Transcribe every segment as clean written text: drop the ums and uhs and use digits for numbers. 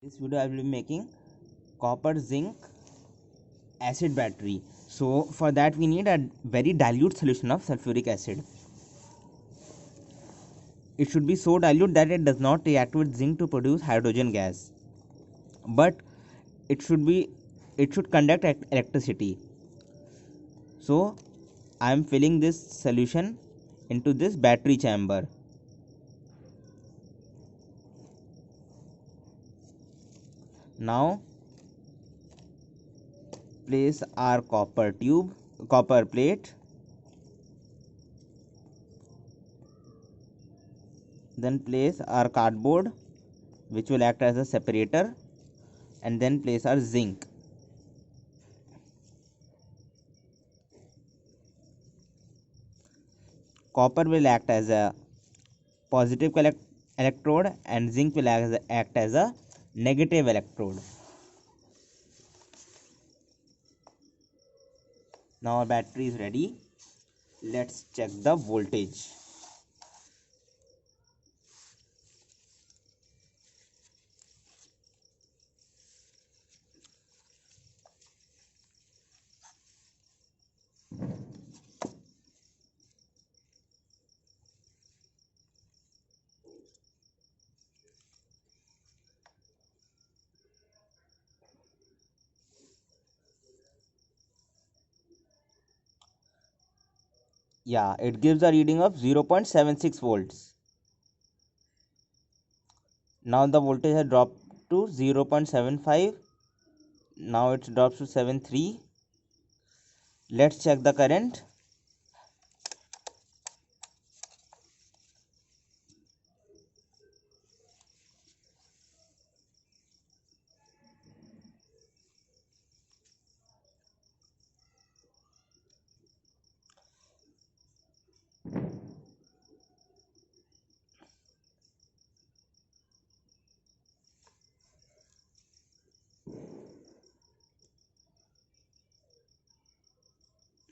This video I will be making copper zinc acid battery. So for that we need a very dilute solution of sulfuric acid. It should be so dilute that it does not react with zinc to produce hydrogen gas, but it should be it should conduct electricity. So I am filling this solution into this battery chamber. Now place our copper plate, then place our cardboard which will act as a separator, and then place our zinc. Copper will act as a positive electrode and zinc will act as a negative electrode. Now our battery is ready. Let's check the voltage. Yeah, it gives a reading of 0.76 volts. Now the voltage has dropped to 0.75. Now it drops to 73. Let's check the current.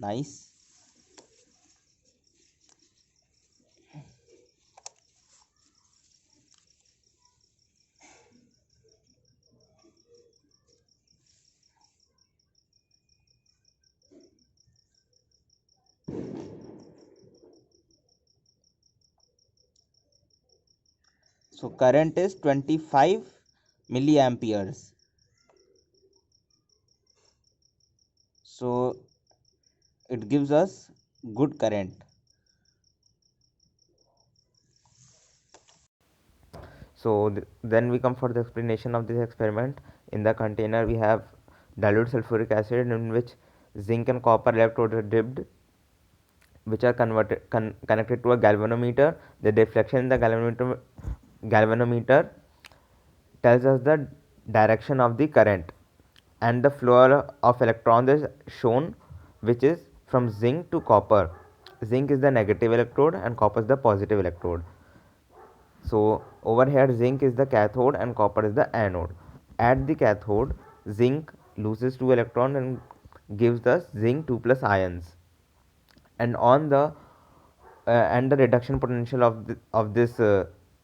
Nice. So current is 25 milliamperes. So it gives us good current. So then we come for the explanation of this experiment. In the container we have dilute sulfuric acid in which zinc and copper electrodes are dipped, which are connected to a galvanometer. The deflection in the galvanometer tells us the direction of the current, and the flow of electrons is shown, which is from zinc to copper. Zinc is the negative electrode and copper is the positive electrode. So over here zinc is the cathode and copper is the anode. At the cathode, zinc loses 2 electrons and gives us zinc 2 plus ions, and on the and the reduction potential of this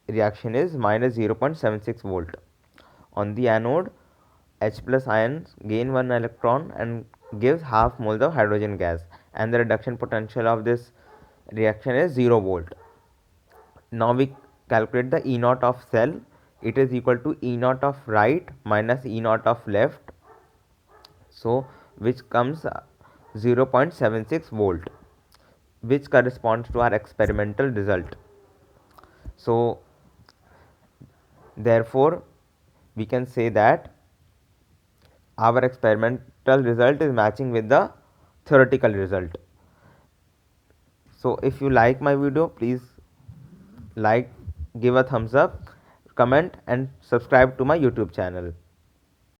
reaction is minus 0.76 volt. On the anode, H plus ions gain 1 electron and gives half moles of hydrogen gas, and the reduction potential of this reaction is 0 volt. Now we calculate the E naught of cell. It is equal to E naught of right minus E naught of left, so which comes 0.76 volt, which corresponds to our experimental result. So therefore we can say that our experimental result is matching with the theoretical result. So if you like my video, please like, give a thumbs up, comment and subscribe to my YouTube channel.